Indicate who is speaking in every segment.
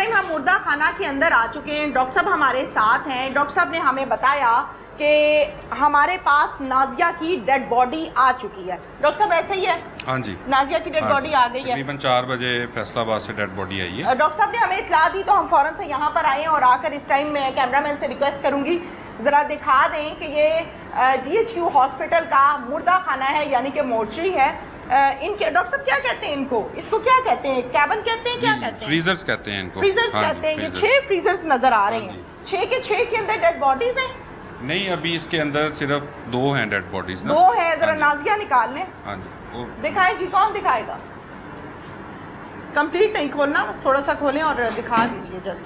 Speaker 1: Time हम मुर्दा खाना के अंदर आ चुके हैं। डॉक्टर साहब हमारे साथ हैं। डॉक्टर साहब ने हमें बताया कि हमारे पास नाजिया की डेड बॉडी आ चुकी है। डॉक्टर साहब ऐसे ही है?
Speaker 2: हाँ जी,
Speaker 1: नाजिया की डेड बॉडी आ गई है।
Speaker 2: तकरीबन 4 बजे फैसलाबाद से डेड बॉडी आई है।
Speaker 1: डॉक्टर साहब ने हमें इत्तला दी तो हम फौरन से यहाँ पर आए और आकर इस टाइम मैं कैमरामैन से रिक्वेस्ट करूंगी ज़रा दिखा दें कि ये DHQ हॉस्पिटल का मुर्दा खाना है, यानी कि मोर्चरी है। इनके डॉक्टर साहब क्या कहते हैं इनको? इसको क्या कहते हैं? कैबिन कहते हैं? क्या कहते हैं?
Speaker 2: फ्रीजर्स कहते हैं इनको।
Speaker 1: फ्रीजर्स कहते हैं। ये 6 फ्रीजर्स नजर आ रहे हैं। 6 के 6 के अंदर डेड बॉडीज हैं?
Speaker 2: नहीं, अभी इसके अंदर सिर्फ 2 हैं डेड बॉडीज।
Speaker 1: 2 है। जरा नाजिया निकाल लें।
Speaker 2: हाँ जी,
Speaker 1: दिखाएं जी, कौन दिखाएगा? कंप्लीट नहीं खोलना, थोड़ा सा खोलें और दिखा दीजिए जस्ट।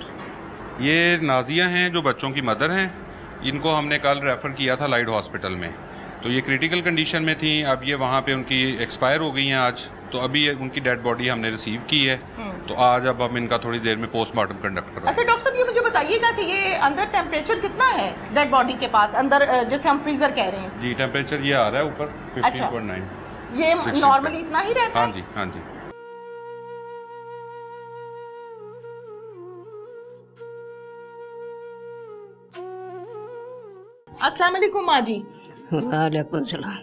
Speaker 2: ये नाजिया हैं जो बच्चों की मदर हैं। इनको हमने कल रेफ़र किया था लाइड हॉस्पिटल में, तो ये क्रिटिकल कंडीशन में थी। अब ये वहाँ पे उनकी एक्सपायर हो गई हैं आज, तो अभी उनकी डेड बॉडी हमने रिसीव की है। तो आज अब हम इनका थोड़ी देर में पोस्टमार्टम कंडक्ट करेंगे।
Speaker 1: अच्छा डॉक्टर साहब, ये मुझे बताइएगा कि ये अंदर टेम्परेचर कितना है डेड बॉडी के पास अंदर, जैसे हम फ्रीजर कह रहे हैं?
Speaker 2: जी, टेम्परेचर ये आ रहा है ऊपर 15.9।
Speaker 1: ये नॉर्मली इतना ही रहता है?
Speaker 2: हाँ जी, हाँ जी।
Speaker 1: अस्सलाम वालेकुम माँ जी।
Speaker 3: वालेकुम सलाम।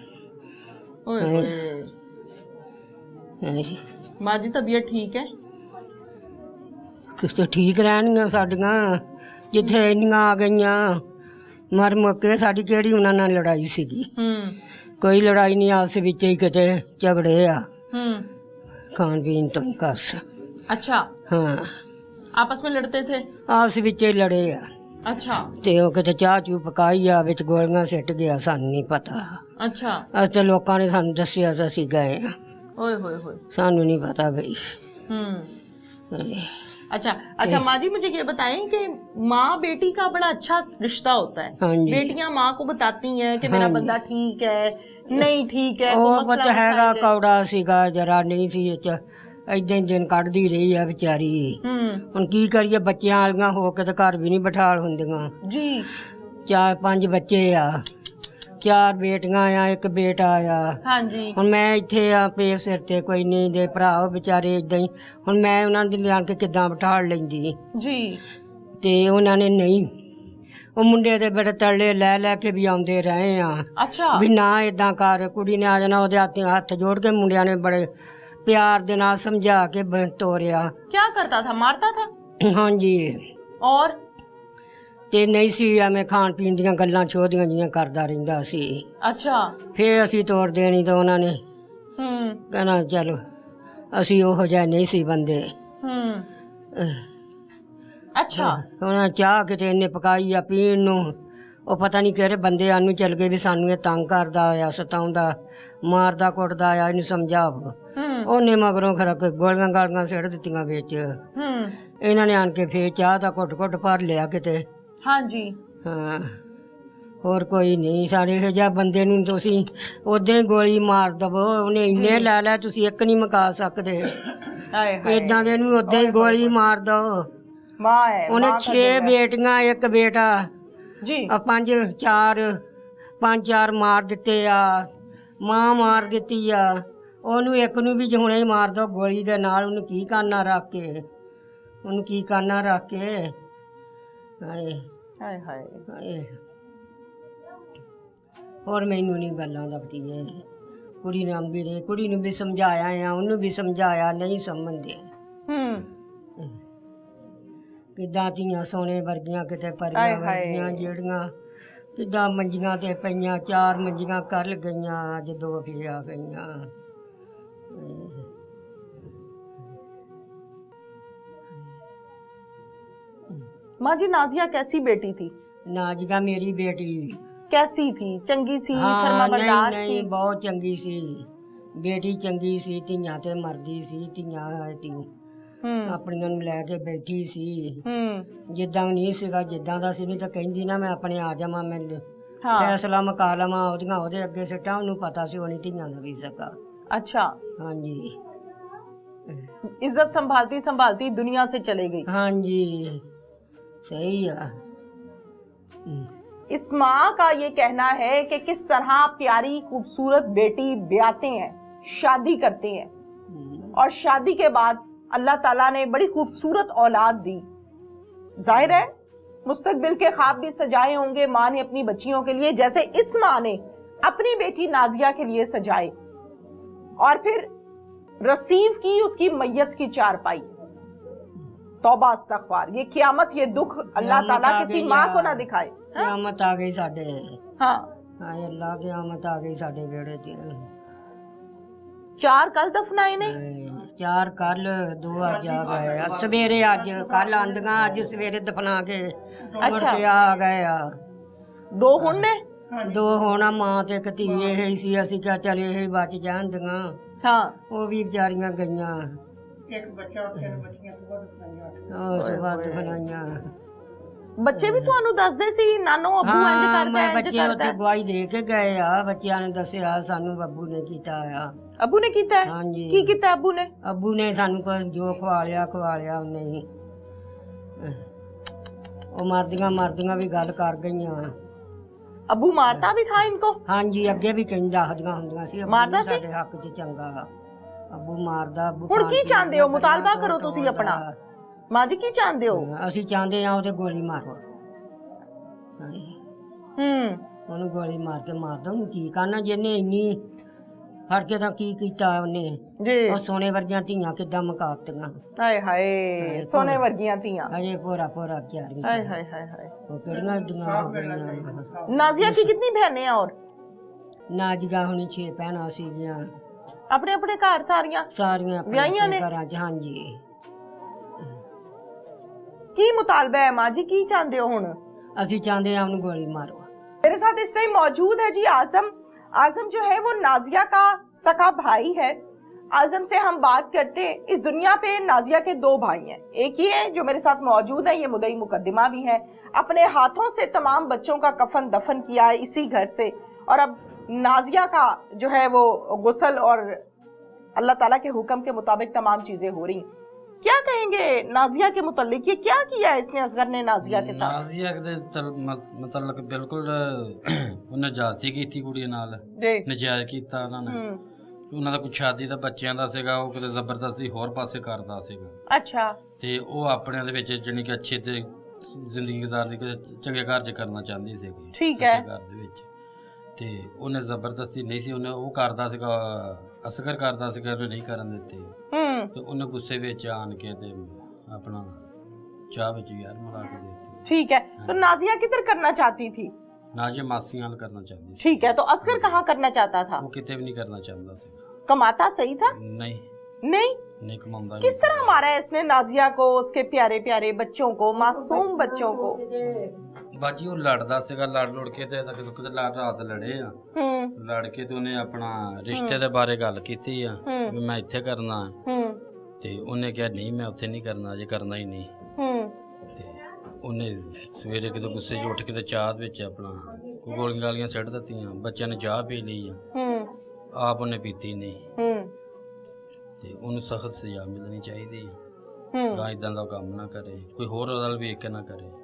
Speaker 1: माँ जी तबीयत ठीक है?
Speaker 3: कुछ तो ठीक रहनियां साडियां, जिथे इन्नियां आ गईयां मर मुक्के। साडी केड़ी उन्हां नाल लड़ाई सीगी? कोई लड़ाई नहीं, आपस विच ही किते झगड़े आ खान पीन तो नहीं बस।
Speaker 1: अच्छा,
Speaker 3: हाँ,
Speaker 1: आपस में लड़ते थे?
Speaker 3: आपस विच ही लड़े आ।
Speaker 1: अच्छा
Speaker 3: ते ओ किते चाह चू पकाई आ, विच गोलियां सिट गया, सानू नहीं पता।
Speaker 1: अच्छा।
Speaker 3: अस ते लोकां ने सानू दस्सिया ते असीं गए आ,
Speaker 1: ओए होए होए।
Speaker 3: सानू नहीं पता भई।
Speaker 1: अच्छा अच्छा माँ जी, मुझे ये बताएं कि माँ बेटी का बड़ा अच्छा रिश्ता होता है।
Speaker 3: हाँ जी।
Speaker 1: बेटियां माँ को बताती हैं कि मेरा
Speaker 3: हाँ जी।
Speaker 1: बंदा ठीक है, नहीं ठीक है, कोई
Speaker 3: ਉਹ
Speaker 1: मसला
Speaker 3: ਪੁੱਤ ਹੈਗਾ
Speaker 1: मसाइल है।
Speaker 3: ਕੌੜਾ ਸੀਗਾ, ਜਰਾ ਨਹੀਂ ਸੀ ਇਹ ਚ ਏਦਾਂ ਹੀ ਦਿਨ ਕੱਢਦੀ ਰਹੀ ਆ ਵਿਚਾਰੀ। ਹੁਣ ਕੀ ਕਰੀਏ, ਬੱਚਿਆਂ ਵਾਲੀਆਂ ਹੋ ਕੇ ਤੇ ਘਰ ਵੀ ਨਹੀਂ ਬਿਠਾਲ ਹੁੰਦੀਆਂ।
Speaker 1: जी
Speaker 3: 4-5 ਬੱਚੇ ਆ, 4 ਬੇਟੀਆਂ ਆ, 1 ਬੇਟਾ ਆ।
Speaker 1: हाँ जी।
Speaker 3: ਹੁਣ ਮੈਂ ਇੱਥੇ ਆ ਪੇ ਸਿਰ ਤੇ, ਕੋਈ ਨਹੀਂ ਦੇ ਭਰਾ ਉਹ ਵਿਚਾਰੇ ਏਦਾਂ ਹੀ। ਹੁਣ ਮੈਂ ਉਹਨਾਂ ਦੀ ਲਿਆਣ ਕੇ ਕਿੱਦਾਂ ਬਿਠਾਲ ਲੈਂਦੀ,
Speaker 1: जी
Speaker 3: ਤੇ ਉਹਨਾਂ ਨੇ ਨਹੀਂ। ਉਹ ਮੁੰਡੇ ਦੇ ਬੜੇ ਤਰਲੇ ਲੈ ਲੈ ਕੇ ਵੀ ਆਉਂਦੇ ਰਹੇ ਆ
Speaker 1: अच्छा
Speaker 3: ਵੀ ਨਾ ਇਦਾਂ ਕਰ। ਕੁੜੀ ਨੇ ਆ ਜਾਣਾ, ਉਹਦੇ ਹੱਥ ਜੋੜ ਕੇ ਮੁੰਡਿਆਂ ਨੇ ਬੜੇ ਪਿਆਰ ਦੇ ਨਾਲ ਸਮਝਾ ਕੇ ਤੋਰਿਆ।
Speaker 1: क्या करता था? मारता था?
Speaker 3: ਹਾਂਜੀ,
Speaker 1: और
Speaker 3: ਤੇ ਨਹੀਂ ਸੀ ਐਵੇਂ ਖਾਣ ਪੀਣ ਦੀਆਂ ਗੱਲਾਂ ਛੋਦੀਆਂ ਜੀਆਂ ਕਰਦਾ ਰਹਿੰਦਾ ਸੀ।
Speaker 1: अच्छा
Speaker 3: ਫੇਰ ਅਸੀਂ ਤੋੜ ਦੇਣੀ ਤਾਂ ਉਹਨਾਂ ਨੇ ਕਹਿਣਾ ਚਲੋ ਅਸੀਂ ਉਹੋ ਜਿਹੇ ਨਹੀਂ ਸੀ ਬੰਦੇ।
Speaker 1: अच्छा
Speaker 3: ਉਹਨਾਂ ਚਾਹ ਕਿਤੇ ਇਹਨੇ ਪਕਾਈ ਆ ਪੀਣ ਨੂੰ, ਉਹ ਪਤਾ ਨਹੀਂ ਕਿਹੜੇ ਬੰਦੇ ਆਨੂੰ ਚੱਲ ਗਏ ਵੀ ਸਾਨੂੰ ਇਹ ਤੰਗ ਕਰਦਾ ਆ, ਸਤਾਉਂਦਾ, ਮਾਰਦਾ ਕੁੱਟਦਾ ਆ, ਇਹਨੂੰ ਸਮਝਾਵੋ। ਉਹਨੇ ਮਗਰੋਂ ਖਰਾ ਕੋਈ ਗੋਲੀਆਂ ਗਾਲੀਆਂ ਸਿੱਟ ਦਿੱਤੀਆਂ ਵਿੱਚ। ਇਹਨਾਂ ਨੇ ਆਣ ਕੇ ਫੇਰ ਚਾਹ ਦਾ ਘੁੱਟ ਘੁੱਟ ਭਰ ਲਿਆ ਕਿਤੇ।
Speaker 1: हाँ जी।
Speaker 3: ਹਾਂ, ਹੋਰ ਕੋਈ ਨਹੀਂ। ਸਾਡੇ ਇਹੋ ਜਿਹਾ ਬੰਦੇ ਨੂੰ ਤੁਸੀਂ ਉਦਾਂ ਹੀ ਗੋਲੀ ਮਾਰ ਦਵੋ, ਉਹਨੇ ਇੰਨੇ ਲੈ ਲੈ ਤੁਸੀਂ ਇੱਕ ਨਹੀਂ ਮੁਕਾ ਸਕਦੇ।
Speaker 1: हाय हाय।
Speaker 3: ਏਦਾਂ ਦੇ ਨੂੰ ਉਦਾਂ ਹੀ ਗੋਲੀ ਮਾਰ ਦਓ।
Speaker 1: माँ है।
Speaker 3: ਉਹਨੇ
Speaker 1: माँ का
Speaker 3: 6
Speaker 1: दिल है।
Speaker 3: ਬੇਟੀਆਂ, 1 ਬੇਟਾ,
Speaker 1: जी
Speaker 3: 5-4 ਮਾਰ ਦਿੱਤੇ ਆ, ਮਾਂ ਮਾਰ ਦਿੱਤੀ ਆ। ਉਹਨੂੰ ਇੱਕ ਨੂੰ ਵੀ ਹੁਣੇ ਹੀ ਮਾਰ ਦੋ ਗੋਲੀ ਦੇ ਨਾਲ। ਉਹਨੂੰ ਕੀ ਕਰਨਾ ਰੱਖ ਕੇ, ਉਹਨੂੰ ਕੀ ਕਰਨਾ ਰੱਖ ਕੇ। ਹਾਏ
Speaker 1: हाय हाय।
Speaker 3: ਹਾਏ, ਹੋਰ ਮੈਨੂੰ ਨਹੀਂ ਗੱਲਾਂ ਦਾ ਪਤੀਏ। ਕੁੜੀ ਨਾਲ ਵੀ ਰਹੇ, ਕੁੜੀ ਨੂੰ ਵੀ ਸਮਝਾਇਆ ਆ, ਉਹਨੂੰ ਵੀ ਸਮਝਾਇਆ, ਨਹੀਂ ਸਮਝਦੇ। ਕਿੱਦਾਂ ਧੀਆਂ ਸੋਨੇ ਵਰਗੀਆਂ ਕਿਤੇ ਪਰੀਆਂ ਵਰਗੀਆਂ, ਜਿਹੜੀਆਂ ਕਿੱਦਾਂ ਮੰਜੀਆਂ ਤੇ ਪਈਆਂ। 4 ਮੰਜੀਆਂ ਕਰ ਗਈਆਂ, ਅੱਜ 2 ਫੇਰ ਆ ਗਈਆਂ।
Speaker 1: माँ जी, नाजिया कैसी बेटी थी?
Speaker 3: ਨਾਜ਼ੀਆ ਮੇਰੀ ਬੇਟੀ
Speaker 1: कैसी थी? चंगी सी,
Speaker 3: ਹਾਂ,
Speaker 1: फरमाबरदार सी?
Speaker 3: ਨਹੀਂ ਬਹੁਤ ਚੰਗੀ ਸੀ ਬੇਟੀ, ਚੰਗੀ ਸੀ। ਧੀਆਂ ਤੇ ਮਰਦੀ ਸੀ, ਧੀਆਂ ਤੀ ਆਪਣੀਆਂ ਨੂੰ ਲੈ ਕੇ ਬੈਠੀ ਸੀ। ਜਿੱਦਾਂ ਨਹੀਂ ਸੀਗਾ, ਜਿੱਦਾਂ ਦਾ ਸੀ। ਨਹੀਂ ਤਾਂ ਕਹਿੰਦੀ ਨਾ ਮੈਂ ਆਪਣੇ ਆ ਜਾਵਾਂ, ਮੈਂ ਫੈਸਲਾ ਮੁਕਾ ਲਵਾਂ, ਉਹਦੀਆਂ ਉਹਦੇ ਅੱਗੇ ਸਿੱਟਾਂ। ਉਹਨੂੰ ਪਤਾ ਸੀ ਉਹਨੀ ਧੀਆਂ ਦਾ ਵੀ ਸਕਾ।
Speaker 1: अच्छा,
Speaker 3: ਹਾਂਜੀ
Speaker 1: इज्जत संभालती संभालती दुनिया से चले गई।
Speaker 3: ਹਾਂਜੀ सही है।
Speaker 1: इस माँ का ये कहना है कि किस तरह प्यारी खूबसूरत बेटी ब्याहते हैं, शादी करते हैं और शादी के बाद अल्लाह ताला ने बड़ी खूबसूरत औलाद दी। जाहिर है मुस्तकबिल के ख्वाब भी सजाए होंगे माँ ने अपनी बच्चियों के लिए, जैसे इस माँ ने अपनी बेटी नाजिया के लिए सजाए। और फिर रसीव की उसकी मैयत की चारपाई। तौबा इस्तग़फ़ार, ये क़यामत, ये दुख अल्लाह ताला किसी माँ को ना दिखाए।
Speaker 3: क़यामत आ गई साडे।
Speaker 1: हाँ,
Speaker 3: हाय अल्लाह, क़यामत आ गई साडे बेड़े च।
Speaker 1: 4 कल दफनाए ने,
Speaker 3: 4 कल, 2 अज आ गए। सवेरे अज कल आंदियां, अज सवेरे दफना के मुड़ के आ गए आ।
Speaker 1: 2 हुण ने।
Speaker 3: 2 होना, मां ते एक धी ही सी। असीं क्या चल ये बच जांदियां।
Speaker 1: हाँ,
Speaker 3: वो भी बेचारियां गईयां।
Speaker 4: एक बच्चा और 3 बच्चियां सुबह
Speaker 3: सुबह दफनाइयां।
Speaker 1: बच्चे भी ਤੁਹਾਨੂੰ ਦੱਸਦੇ ਸੀ ਨਾਨੋ ਅੱਬੂ ਇੰਜ ਕਰਦਾ
Speaker 3: मैं
Speaker 1: ਇੰਜ
Speaker 3: बच्चे
Speaker 1: ਕਰਦਾ।
Speaker 3: उत्थे गवाही दे के गए आ। बच्चियां ने दसिया सानू अब्बू ने कीता आ।
Speaker 1: ਅੱਬੂ ਨੇ ਕੀਤਾ ਹੈ?
Speaker 3: हाँ जी,
Speaker 1: ਕੀ ਕੀਤਾ ਅੱਬੂ ने?
Speaker 3: अब्बू ने सानू को जो खवा लिया उन्हें ही। वो मरदियां भी गल कर गईयां।
Speaker 1: ਅੱਬੂ ਮਾਰਤਾ ਵੀ ਥਾ ਇनको?
Speaker 3: हाँ जी, अगे भी कई दसदियां हुंदियां सी।
Speaker 1: मारदा सी?
Speaker 3: साडे हक च चंगा अब्बू मारदा। अब्बू
Speaker 1: ਹੁਣ
Speaker 3: खान
Speaker 1: ਕੀ
Speaker 3: पीन
Speaker 1: ਚਾਹੁੰਦੇ ਹੋ?
Speaker 3: दियां
Speaker 1: ਮੁਤਾਲਬਾ
Speaker 3: गल्लां
Speaker 1: ਕਰੋ ਤੁਸੀਂ
Speaker 3: टोलदा।
Speaker 1: ਆਪਣਾ। ਮਾਂ ਜੀ ਕੀ ਚਾਹੁੰਦੇ ਹੋ?
Speaker 3: ਅਸੀਂ ਚਾਹੁੰਦੇ ਆ ਉਹਦੇ ਗੋਲੀ ਮਾਰੋ। ਉਹਨੂੰ ਗੋਲੀ ਮਾਰ ਕੇ ਮਾਰ ਦੋ। ਉਹਨੂੰ ਕੀ ਕਰਨਾ ਜਿਹਨੇ ਇੰਨੀ ਫੜ ਕੇ ਤਾਂ ਕੀ ਕੀਤਾ ਉਹਨੇ।
Speaker 1: ਜੀ,
Speaker 3: ਉਹ ਸੋਨੇ ਵਰਗੀਆਂ ਧੀਆਂ ਕਿੱਦਾਂ ਮਕਾਤੀਆਂ।
Speaker 1: ਹਾਏ ਹਾਏ, ਸੋਨੇ ਵਰਗੀਆਂ ਧੀਆਂ।
Speaker 3: ਅਜੇ ਪੂਰਾ ਵਿਚਾਰੀਆਂ।
Speaker 1: ਹਾਏ ਹਾਏ ਹਾਏ ਹਾਏ।
Speaker 3: ਉਹ ਕਿਹੜੀਆਂ ਏਡੀਆਂ ਹੋ ਗਈਆਂ।
Speaker 1: नाजिया की कितनी बहनें हैं? और
Speaker 3: ਨਾਜੀਆਂ ਹੁਣੀ 6 ਭੈਣਾਂ ਸੀਗੀਆਂ।
Speaker 1: अपने अपने घर सारियां
Speaker 3: ਸਾਰੀਆਂ ਆਪਣੇ
Speaker 1: ਵਿਆਹੀਆਂ ਨੇ?
Speaker 3: ਘਰਾਂ 'ਚ। ਹਾਂਜੀ।
Speaker 1: की मुतालबा है माँ जी, की चाहते हो हुण?
Speaker 3: ਅਸੀਂ ਚਾਹੁੰਦੇ ਆ ਉਹਨੂੰ ਗੋਲੀ ਮਾਰੋ।
Speaker 1: मेरे साथ इस टाइम मौजूद है जी आजम। आजम जो है वो नाजिया का सका भाई है। आजम से हम बात करते हैं। इस दुनिया पे नाजिया के 2 भाई हैं। एक ही है जो मेरे साथ मौजूद है, ये मुदई मुकद्दिमा भी है। अपने हाथों से तमाम बच्चों का कफन दफन किया है इसी घर से। और अब नाजिया का जो है वो गुस्ल और अल्लाह ताला के हुक्म के मुताबिक तमाम चीजें हो रही। क्या कहेंगे नाजिया के मुतल्लिक? ये क्या किया है इसने, असगर ने नाजिया के साथ?
Speaker 5: नाजिया ਦੇ ਮਤਲਬ ਬਿਲਕੁਲ ਉਹਨੇ ਜਾਤੀ ਕੀਤੀ ਕੁੜੀ ਨਾਲ,
Speaker 1: जी।
Speaker 5: ਨਜਾਇਜ਼ ਕੀਤਾ ਉਹਨਾਂ ਨੇ। ਉਹਨਾਂ ਦਾ ਕੋਈ ਸ਼ਾਦੀ ਦਾ ਬੱਚਿਆਂ ਦਾ ਸੀਗਾ, ਉਹ ਕਿਤੇ ਜ਼ਬਰਦਸਤੀ ਹੋਰ ਪਾਸੇ ਕਰਦਾ ਸੀਗਾ।
Speaker 1: अच्छा।
Speaker 5: ਤੇ ਉਹ ਆਪਣਿਆਂ ਦੇ ਵਿੱਚ ਜਾਣੀ ਕਿ ਅੱਛੇ ਤੇ ਜ਼ਿੰਦਗੀ ਗੁਜ਼ਾਰਨੀ, ਕਿਸੇ ਚੰਗੇ ਘਰ 'ਚ ਕਰਨਾ ਚਾਹੁੰਦੀ ਸੀਗੀ।
Speaker 1: ਠੀਕ ਹੈ।
Speaker 5: ਅੱਛੇ ਘਰ ਦੇ ਵਿੱਚ। ਤੇ ਉਹਨੇ ਜ਼ਬਰਦਸਤੀ ਨਹੀਂ ਸੀ, ਉਹਨੇ ਉਹ ਕਰਦਾ ਸੀਗਾ, ਅਸਗਰ ਕਰਦਾ ਸੀਗਾ, ਉਹਨੇ ਨਹੀਂ ਕਰਨ ਦਿੱਤੇ। ਤੇ ਉਹਨੇ ਗੁੱਸੇ ਵਿੱਚ ਆਣ ਕੇ ਤੇ ਆਪਣਾ ਚਾਹ ਵਿੱਚ ਯਾਰ ਮਿਲਾ ਕੇ ਦੇ ਦਿੱਤੀ।
Speaker 1: ठीक है, तो नाजिया किधर करना चाहती थी?
Speaker 5: ਨਾਜੇ ਮਾਸੀਆਂ ਨਾਲ ਕਰਨਾ ਚਾਹੁੰਦੀ ਸੀ।
Speaker 1: ठीक है, तो असगर कहाँ करना चाहता था?
Speaker 5: ਉਹ ਕਿਤੇ ਵੀ ਨਹੀਂ ਕਰਨਾ ਚਾਹੁੰਦਾ ਸੀ।
Speaker 1: कमाता सही था?
Speaker 5: ਨਹੀਂ
Speaker 1: नहीं।
Speaker 5: ਨਹੀਂ ਕਮਾਉਂਦਾ।
Speaker 1: किस तरह मारा है इसने नाजिया को, उसके प्यारे प्यारे बच्चों को, मासूम बच्चों को?
Speaker 5: ਬਾਜੀ ਉਹ ਲੜਦਾ ਸੀਗਾ, ਲੜ ਕੇ ਤੇ ਕਿਤੇ ਰਾਤ ਲੜੇ ਆ। ਲੜ ਕੇ ਤੇ ਉਹਨੇ ਆਪਣਾ ਰਿਸ਼ਤੇ ਦੇ ਬਾਰੇ ਗੱਲ ਕੀਤੀ ਆ ਵੀ ਮੈਂ ਇੱਥੇ ਕਰਨਾ। ਤੇ ਉਹਨੇ ਕਿਹਾ ਨਹੀਂ ਮੈਂ ਉੱਥੇ ਨਹੀਂ ਕਰਨਾ, ਜੇ ਕਰਨਾ ਹੀ ਨਹੀਂ। ਤੇ ਉਹਨੇ ਸਵੇਰੇ ਕਿਤੇ ਗੁੱਸੇ 'ਚ ਉੱਠ ਕੇ ਤੇ ਚਾਹ ਵਿੱਚ ਆਪਣਾ ਗੋਲੀਆਂ ਗਾਲੀਆਂ ਸਿੱਟ ਦਿੱਤੀਆਂ। ਬੱਚਿਆਂ ਨੇ ਚਾਹ ਪੀ ਲਈ ਆ, ਆਪ ਉਹਨੇ ਪੀਤੀ ਨਹੀਂ। ਤੇ ਉਹਨੂੰ ਸਖਤ ਸਜ਼ਾ ਮਿਲਣੀ ਚਾਹੀਦੀ। ਇਦਾਂ ਦਾ ਕੰਮ ਨਾ ਕਰੇ, ਕੋਈ ਹੋਰ ਉਹਦਾ ਵੇਖ ਕੇ ਨਾ ਕਰੇ।